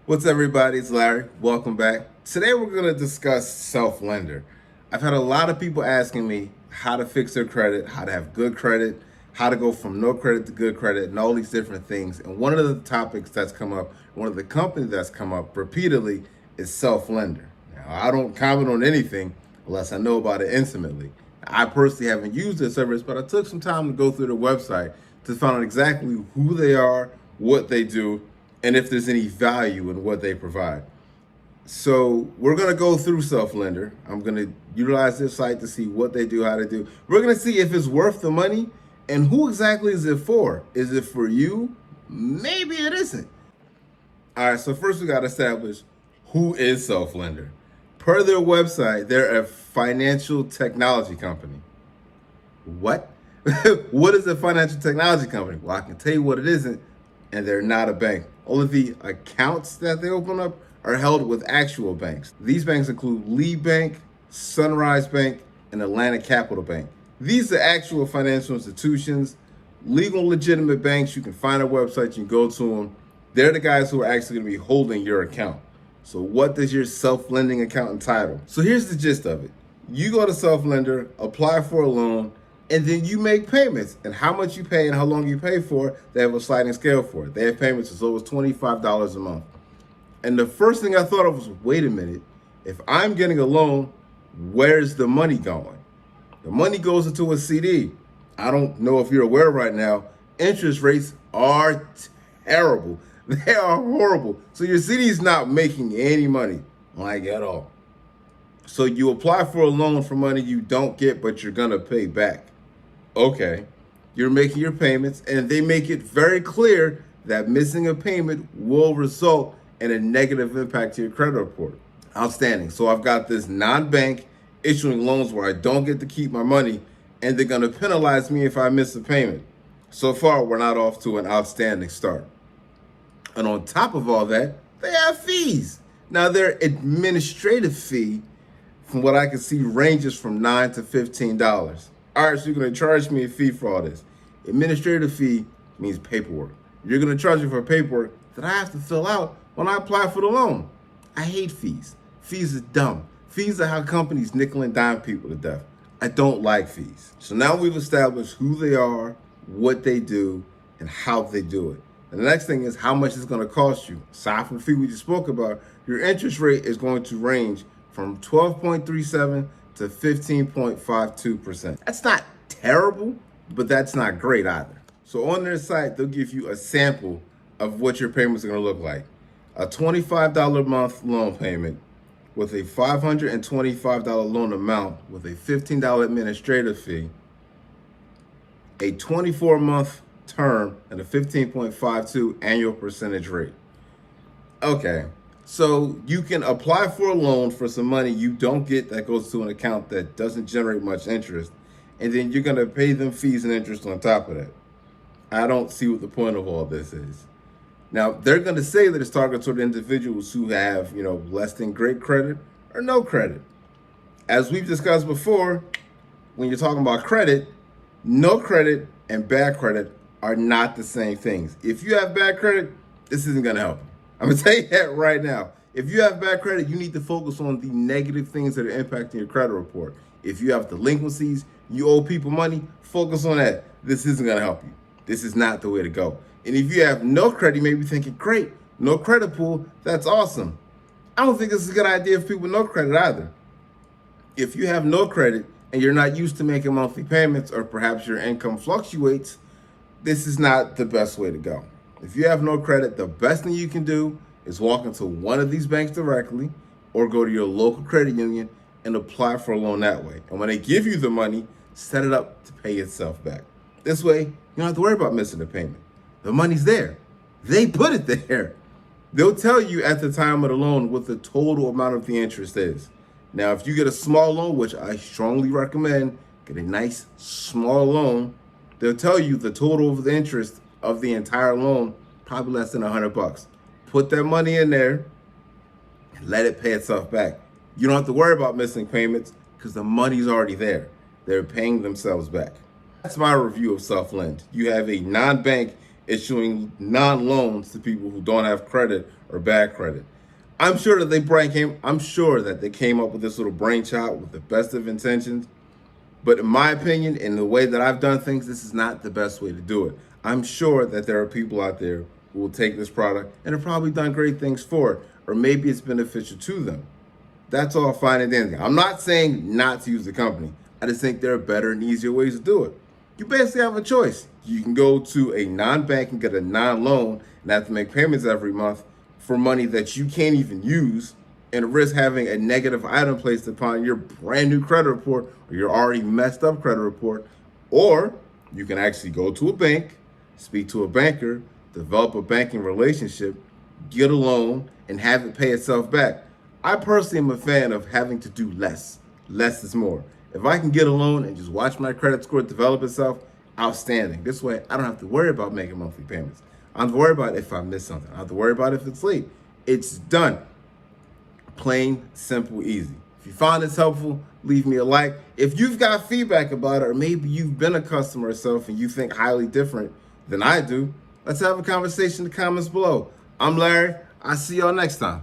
What's up, everybody? It's Larry. Welcome back. Today we're going to discuss Self-Lender. I've had a lot of people asking me how to fix their credit, how to have good credit, how to go from no credit to good credit, and all these different things. And one of the topics that's come up, one of the companies that's come up repeatedly is Self-Lender. Now, I don't comment on anything unless I know about it intimately. I personally haven't used their service, but I took some time to go through their website to find out exactly who they are, what they do, and if there's any value in what they provide. So we're going to go through Self-Lender. I'm going to utilize this site to see what they do, how they do. We're going to see if it's worth the money and who exactly is it for. Is it for you? Maybe it isn't. All right, so first we got to establish who is Self-Lender. Per their website, they're a financial technology company. What? What is a financial technology company? Well, I can tell you what it isn't, and they're not a bank. All of the accounts that they open up are held with actual banks. These banks include Lee Bank, Sunrise Bank, and Atlantic Capital Bank. These are actual financial institutions, legal, legitimate banks. You can find a website, you can go to them. They're the guys who are actually going to be holding your account. So what does your Self-Lending account entitle? So here's the gist of it. You go to Self-Lender, apply for a loan, and then you make payments. And how much you pay and how long you pay for, they have a sliding scale for it. They have payments as low as $25 a month. And the first thing I thought of was, wait a minute, if I'm getting a loan, where's the money going? The money goes into a CD. I don't know if you're aware right now, interest rates are terrible. They are horrible. So your CD is not making any money, like at all. So you apply for a loan for money you don't get, but you're gonna pay back. Okay, you're making your payments, and they make it very clear that missing a payment will result in a negative impact to your credit report. Outstanding. So I've got this non-bank issuing loans where I don't get to keep my money, and they're gonna penalize me if I miss a payment. So far, we're not off to an outstanding start. And on top of all that, they have fees. Now, their administrative fee, from what I can see, ranges from $9 to $15. All right, so you're going to charge me a fee for all this. Administrative fee means paperwork. You're going to charge me for paperwork that I have to fill out when I apply for the loan. I hate fees. Fees are dumb. Fees are how companies nickel and dime people to death. I don't like fees. So now we've established who they are, what they do, and how they do it. And the next thing is how much it's going to cost you. Aside from the fee we just spoke about, your interest rate is going to range from 12.37 to 15.52%. That's not terrible, but that's not great either. So on their site, they'll give you a sample of what your payments are going to look like. A $25 a month loan payment with a $525 loan amount with a $15 administrative fee, a 24-month term, and a 15.52 annual percentage rate. Okay, so you can apply for a loan for some money you don't get that goes to an account that doesn't generate much interest, and then you're going to pay them fees and interest on top of that. I don't see what the point of all this is. Now, they're going to say that it's targeted toward individuals who have, less than great credit or no credit. As we've discussed before, when you're talking about credit, no credit and bad credit are not the same things. If you have bad credit, this isn't going to help you. I'm going to tell you that right now. If you have bad credit, you need to focus on the negative things that are impacting your credit report. If you have delinquencies, you owe people money, focus on that. This isn't going to help you. This is not the way to go. And if you have no credit, you may be thinking, great, no credit pool, that's awesome. I don't think this is a good idea for people with no credit either. If you have no credit and you're not used to making monthly payments, or perhaps your income fluctuates, this is not the best way to go. If you have no credit, the best thing you can do is walk into one of these banks directly or go to your local credit union and apply for a loan that way. And when they give you the money, set it up to pay itself back. This way, you don't have to worry about missing a payment. The money's there. They put it there. They'll tell you at the time of the loan what the total amount of the interest is. Now, if you get a small loan, which I strongly recommend, get a nice small loan, they'll tell you the total of the interest of the entire loan, probably less than $100. Put that money in there and let it pay itself back. You don't have to worry about missing payments because the money's already there. They're paying themselves back. That's my review of Self-Lend. You have a non-bank issuing non-loans to people who don't have credit or bad credit. I'm sure that they came up with this little brainchild with the best of intentions. But in my opinion, in the way that I've done things, this is not the best way to do it. I'm sure that there are people out there who will take this product and have probably done great things for it, or maybe it's beneficial to them. That's all fine and dandy. I'm not saying not to use the company. I just think there are better and easier ways to do it. You basically have a choice. You can go to a non-bank and get a non-loan and have to make payments every month for money that you can't even use and risk having a negative item placed upon your brand new credit report or your already messed up credit report. Or you can actually go to a bank, speak to a banker, develop a banking relationship, get a loan, and have it pay itself back. I personally am a fan of having to do less. Less is more. If I can get a loan and just watch my credit score develop itself, outstanding. This way, I don't have to worry about making monthly payments. I don't have to worry about if I miss something. I don't have to worry about if it's late. It's done. Plain, simple, easy. If you found this helpful, leave me a like. If you've got feedback about it, or maybe you've been a customer yourself and you think highly different than I do, let's have a conversation in the comments below. I'm Larry. I'll see y'all next time.